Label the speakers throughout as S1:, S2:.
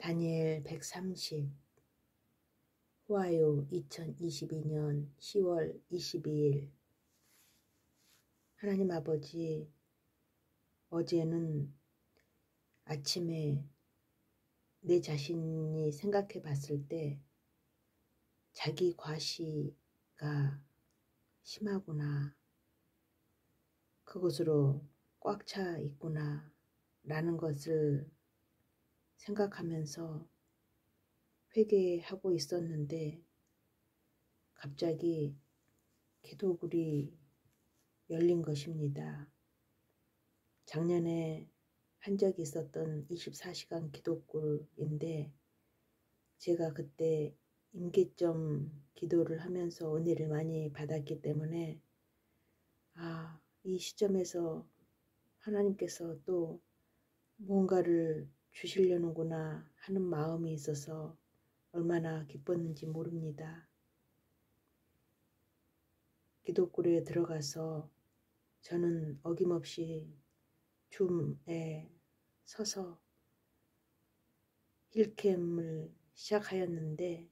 S1: 다니엘 130 후아요 2022년 10월 22일 하나님 아버지, 어제는 아침에 내 자신이 생각해 봤을 때 자기 과시가 심하구나, 그것으로 꽉 차 있구나 라는 것을 생각하면서 회개하고 있었는데 갑자기 기도굴이 열린 것입니다. 작년에 한 적이 있었던 24시간 기도굴인데 제가 그때 임계점 기도를 하면서 은혜를 많이 받았기 때문에 이 시점에서 하나님께서 또 뭔가를 주시려는구나 하는 마음이 있어서 얼마나 기뻤는지 모릅니다. 기도굴에 들어가서 저는 어김없이 줌에 서서 힐캠을 시작하였는데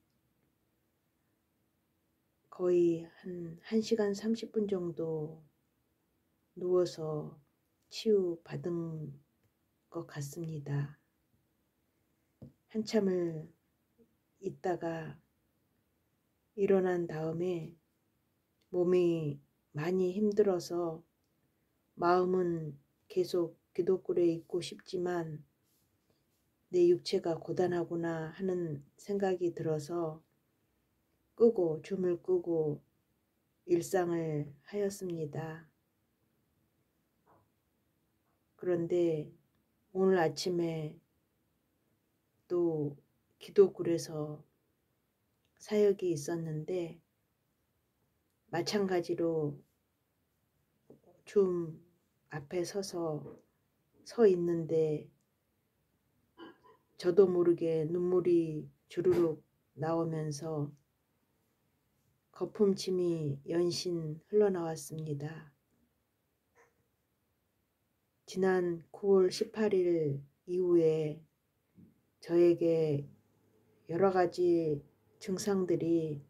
S1: 거의 한 1시간 30분 정도 누워서 치유받은 것 같습니다. 한참을 있다가 일어난 다음에 몸이 많이 힘들어서 마음은 계속 기도굴에 있고 싶지만 내 육체가 고단하구나 하는 생각이 들어서 줌을 끄고 일상을 하였습니다. 그런데 오늘 아침에 또 기도굴에서 사역이 있었는데 마찬가지로 줌 앞에 서 있는데 저도 모르게 눈물이 주르륵 나오면서 거품침이 연신 흘러나왔습니다. 지난 9월 18일 이후에 저에게 여러 가지 증상들이,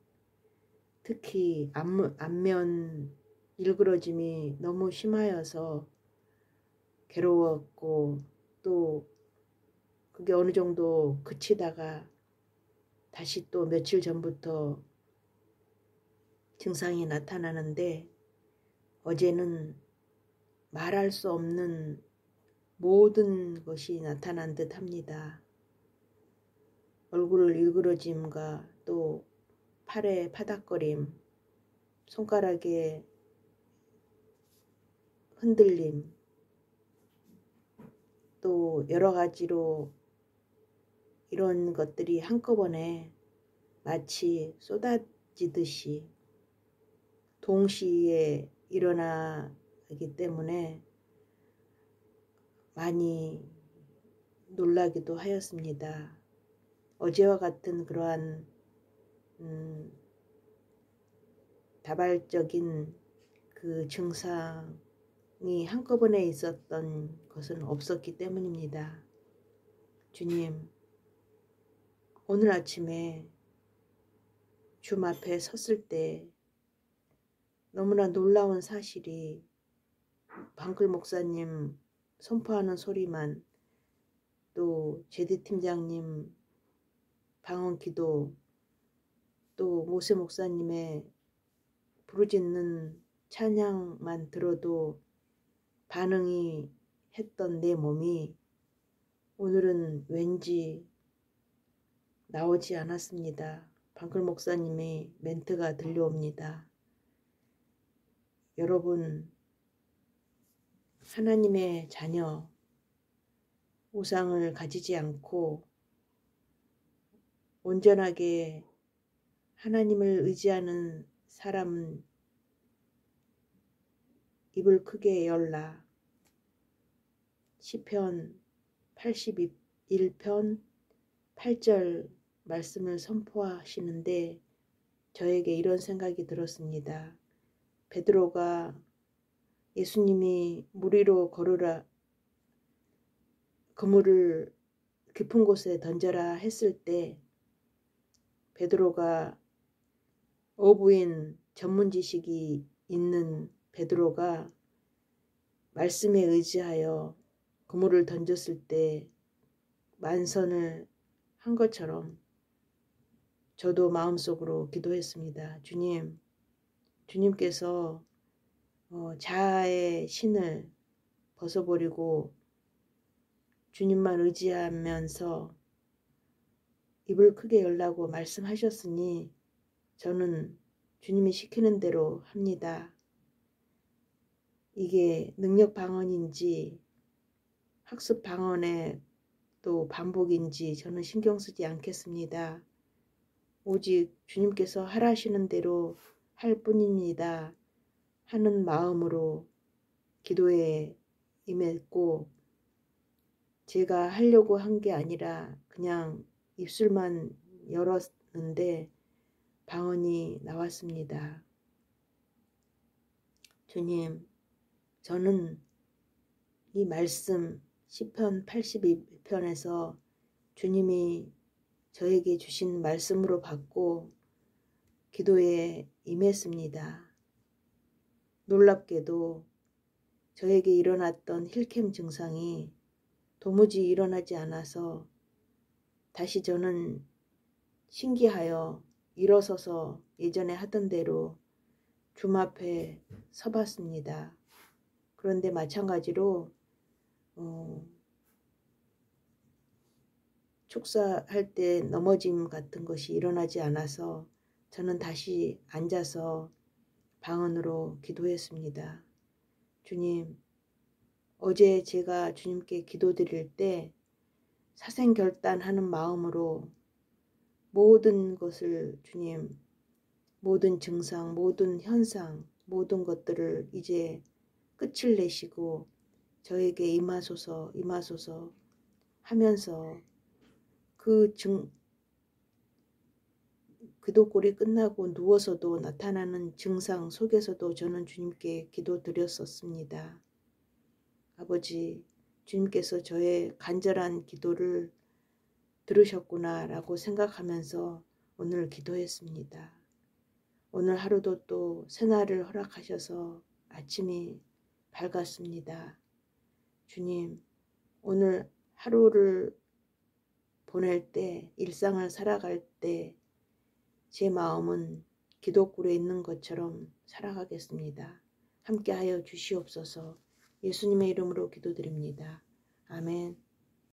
S1: 특히 안면 일그러짐이 너무 심하여서 괴로웠고, 또 그게 어느 정도 그치다가 다시 또 며칠 전부터 증상이 나타나는데 어제는 말할 수 없는 모든 것이 나타난 듯 합니다. 얼굴 일그러짐과 또 팔의 파닥거림, 손가락의 흔들림, 또 여러 가지로 이런 것들이 한꺼번에 마치 쏟아지듯이 동시에 일어나기 때문에 많이 놀라기도 하였습니다. 어제와 같은 그러한 다발적인 그 증상이 한꺼번에 있었던 것은 없었기 때문입니다. 주님, 오늘 아침에 줌 앞에 섰을 때 너무나 놀라운 사실이, 방클 목사님 선포하는 소리만, 또 제디 팀장님 방언기도, 또 모세 목사님의 부르짖는 찬양만 들어도 반응이 했던 내 몸이 오늘은 왠지 나오지 않았습니다. 방클 목사님의 멘트가 들려옵니다. 여러분, 하나님의 자녀, 우상을 가지지 않고 온전하게 하나님을 의지하는 사람은 입을 크게 열라. 시편 81편 8절 말씀을 선포하시는데 저에게 이런 생각이 들었습니다. 베드로가 예수님이 물 위로 걸으라, 그물을 깊은 곳에 던져라 했을 때 베드로가 어부인 전문 지식이 있는 베드로가 말씀에 의지하여 그물을 던졌을 때 만선을 한 것처럼 저도 마음속으로 기도했습니다. 주님께서 자아의 신을 벗어버리고 주님만 의지하면서 입을 크게 열라고 말씀하셨으니 저는 주님이 시키는 대로 합니다. 이게 능력 방언인지 학습 방언의 또 반복인지 저는 신경 쓰지 않겠습니다. 오직 주님께서 하라시는 대로 할 뿐입니다 하는 마음으로 기도에 임했고, 제가 하려고 한 게 아니라 그냥 입술만 열었는데 방언이 나왔습니다. 주님, 저는 이 말씀 시편 82편에서 주님이 저에게 주신 말씀으로 받고 기도에 임했습니다. 놀랍게도 저에게 일어났던 힐캠 증상이 도무지 일어나지 않아서 다시 저는 신기하여 일어서서 예전에 하던 대로 줌 앞에 서봤습니다. 그런데 마찬가지로 축사할 때 넘어짐 같은 것이 일어나지 않아서 저는 다시 앉아서 방언으로 기도했습니다. 주님, 어제 제가 주님께 기도드릴 때 사생결단하는 마음으로 모든 것을 주님, 모든 증상, 모든 현상, 모든 것들을 이제 끝을 내시고 저에게 임하소서 하면서 기도골이 끝나고 누워서도 나타나는 증상 속에서도 저는 주님께 기도드렸었습니다. 아버지, 주님께서 저의 간절한 기도를 들으셨구나 라고 생각하면서 오늘 기도했습니다. 오늘 하루도 또 새날을 허락하셔서 아침이 밝았습니다. 주님, 오늘 하루를 보낼 때, 일상을 살아갈 때 제 마음은 기도굴에 있는 것처럼 살아가겠습니다. 함께하여 주시옵소서. 예수님의 이름으로 기도드립니다. 아멘.